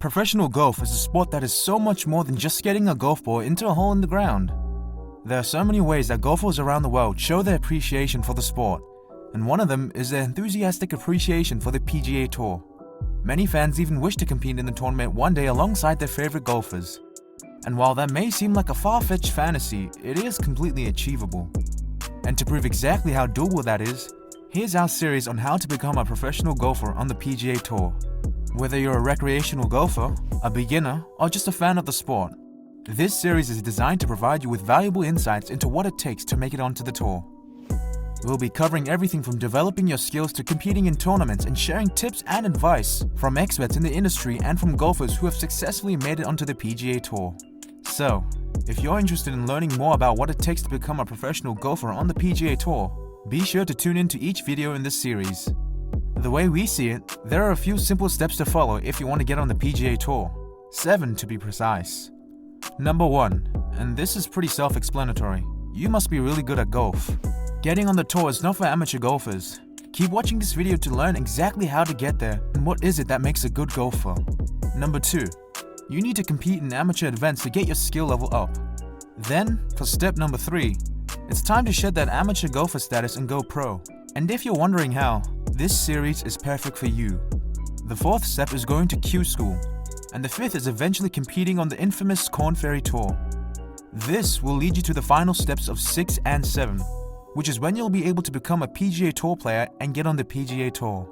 Professional golf is a sport that is so much more than just getting a golf ball into a hole in the ground. There are so many ways that golfers around the world show their appreciation for the sport, and one of them is their enthusiastic appreciation for the PGA Tour. Many fans even wish to compete in the tournament one day alongside their favorite golfers. And while that may seem like a far-fetched fantasy, it is completely achievable. And to prove exactly how doable that is, here's our series on how to become a professional golfer on the PGA Tour. Whether you're a recreational golfer, a beginner, or just a fan of the sport, this series is designed to provide you with valuable insights into what it takes to make it onto the tour. We'll be covering everything from developing your skills to competing in tournaments and sharing tips and advice from experts in the industry and from golfers who have successfully made it onto the PGA Tour. So, if you're interested in learning more about what it takes to become a professional golfer on the PGA Tour, be sure to tune in to each video in this series. The way we see it, there are a few simple steps to follow if you want to get on the PGA Tour. 7 to be precise. Number 1, and this is pretty self-explanatory, you must be really good at golf. Getting on the tour is not for amateur golfers. Keep watching this video to learn exactly how to get there and what is it that makes a good golfer. Number 2, you need to compete in amateur events to get your skill level up. Then, for step number 3, it's time to shed that amateur golfer status and go pro. And if you're wondering how, this series is perfect for you. The 4th step is going to Q school, and the 5th is eventually competing on the infamous Korn Ferry Tour. This will lead you to the final steps of 6 and 7, which is when you'll be able to become a PGA Tour player and get on the PGA Tour.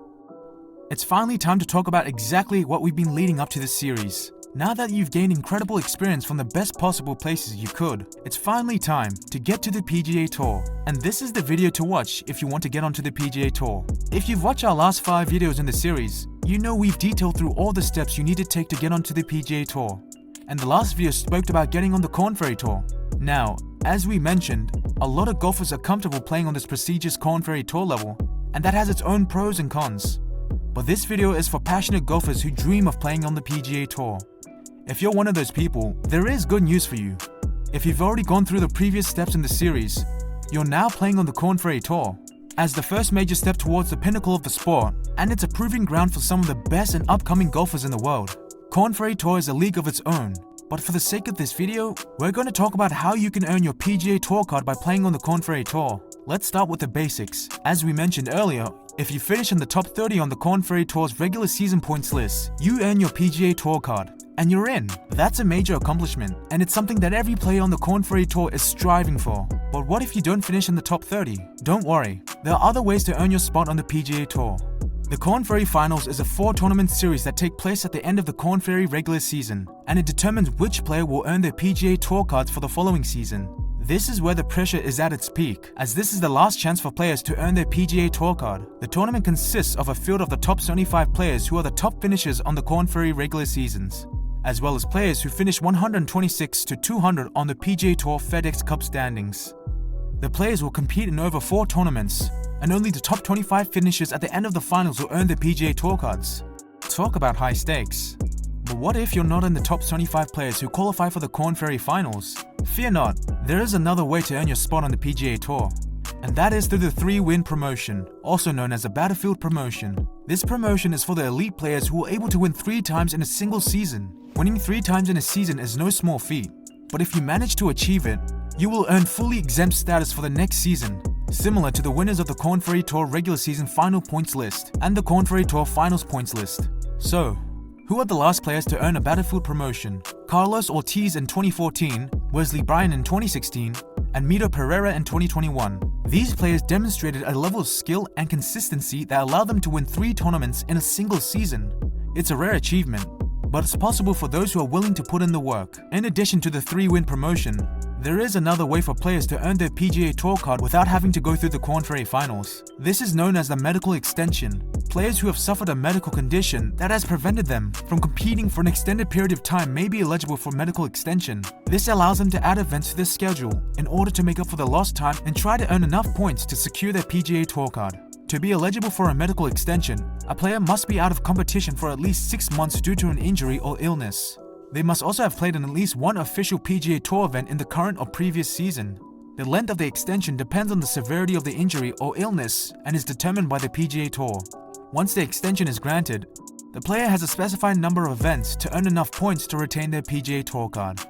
It's finally time to talk about exactly what we've been leading up to this series. Now that you've gained incredible experience from the best possible places you could, it's finally time to get to the PGA Tour. And this is the video to watch if you want to get onto the PGA Tour. If you've watched our last 5 videos in the series, you know we've detailed through all the steps you need to take to get onto the PGA Tour. And the last video spoke about getting on the Korn Ferry Tour. Now, as we mentioned, a lot of golfers are comfortable playing on this prestigious Korn Ferry Tour level, and that has its own pros and cons. But this video is for passionate golfers who dream of playing on the PGA Tour. If you're one of those people, there is good news for you. If you've already gone through the previous steps in the series, you're now playing on the Korn Ferry Tour. As the first major step towards the pinnacle of the sport, and it's a proving ground for some of the best and upcoming golfers in the world. Korn Ferry Tour is a league of its own, but for the sake of this video, we're going to talk about how you can earn your PGA Tour card by playing on the Korn Ferry Tour. Let's start with the basics. As we mentioned earlier, if you finish in the top 30 on the Korn Ferry Tour's regular season points list, you earn your PGA Tour card. And you're in. That's a major accomplishment, and it's something that every player on the Korn Ferry Tour is striving for. But what if you don't finish in the top 30? Don't worry, there are other ways to earn your spot on the PGA Tour. The Korn Ferry Finals is a 4-tournament series that take place at the end of the Korn Ferry regular season, and it determines which player will earn their PGA Tour cards for the following season. This is where the pressure is at its peak, as this is the last chance for players to earn their PGA Tour card. The tournament consists of a field of the top 75 players who are the top finishers on the Korn Ferry regular seasons, as well as players who finish 126 to 200 on the PGA Tour FedEx Cup standings. The players will compete in over 4 tournaments, and only the top 25 finishers at the end of the finals will earn their PGA Tour cards. Talk about high stakes. But what if you're not in the top 25 players who qualify for the Korn Ferry Finals? Fear not, there is another way to earn your spot on the PGA Tour, and that is through the 3-win promotion, also known as a Battlefield promotion. This promotion is for the elite players who are able to win 3 times in a single season. Winning 3 times in a season is no small feat, but if you manage to achieve it, you will earn fully exempt status for the next season, similar to the winners of the Korn Ferry Tour regular season final points list and the Korn Ferry Tour finals points list. So, who are the last players to earn a Battlefield promotion? Carlos Ortiz in 2014, Wesley Bryan in 2016, and Mito Pereira in 2021. These players demonstrated a level of skill and consistency that allowed them to win 3 tournaments in a single season. It's a rare achievement, but it's possible for those who are willing to put in the work. In addition to the 3-win promotion, there is another way for players to earn their PGA Tour card without having to go through the Korn Ferry Finals. This is known as the medical extension. Players who have suffered a medical condition that has prevented them from competing for an extended period of time may be eligible for medical extension. This allows them to add events to their schedule in order to make up for the lost time and try to earn enough points to secure their PGA Tour card. To be eligible for a medical extension, a player must be out of competition for at least 6 months due to an injury or illness. They must also have played in at least 1 official PGA Tour event in the current or previous season. The length of the extension depends on the severity of the injury or illness and is determined by the PGA Tour. Once the extension is granted, The player has a specified number of events to earn enough points to retain their PGA Tour card.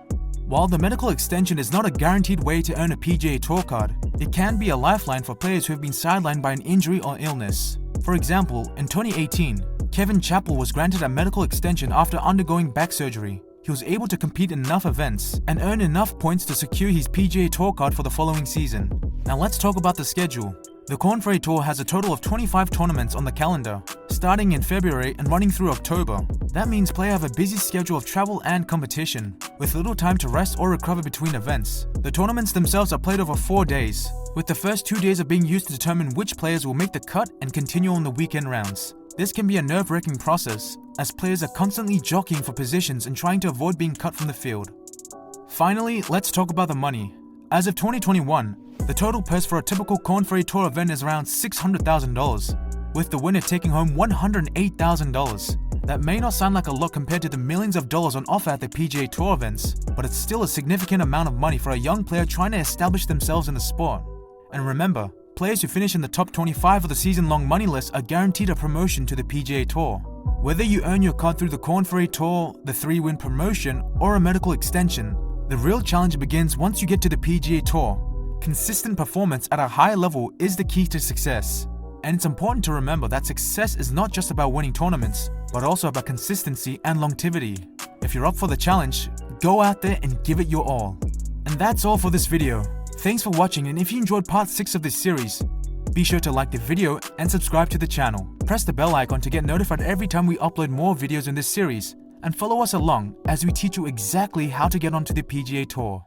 While the medical extension is not a guaranteed way to earn a PGA Tour card, it can be a lifeline for players who have been sidelined by an injury or illness. For example, in 2018, Kevin Chappell was granted a medical extension after undergoing back surgery. He was able to compete in enough events and earn enough points to secure his PGA Tour card for the following season. Now let's talk about the schedule. The Korn Ferry Tour has a total of 25 tournaments on the calendar, starting in February and running through October. That means players have a busy schedule of travel and competition, with little time to rest or recover between events. The tournaments themselves are played over 4 days, with the first 2 days being used to determine which players will make the cut and continue on the weekend rounds. This can be a nerve-wracking process, as players are constantly jockeying for positions and trying to avoid being cut from the field. Finally, let's talk about the money. As of 2021, the total purse for a typical Korn Ferry Tour event is around $600,000, with the winner taking home $108,000. That may not sound like a lot compared to the millions of dollars on offer at the PGA Tour events, but it's still a significant amount of money for a young player trying to establish themselves in the sport. And remember, players who finish in the top 25 of the season-long money list are guaranteed a promotion to the PGA Tour. Whether you earn your card through the Korn Ferry Tour, the 3-win promotion, or a medical extension, the real challenge begins once you get to the PGA Tour. Consistent performance at a high level is the key to success. And it's important to remember that success is not just about winning tournaments, but also about consistency and longevity. If you're up for the challenge, go out there and give it your all. And that's all for this video. Thanks for watching, and if you enjoyed part 6 of this series, be sure to like the video and subscribe to the channel. Press the bell icon to get notified every time we upload more videos in this series, and follow us along as we teach you exactly how to get onto the PGA Tour.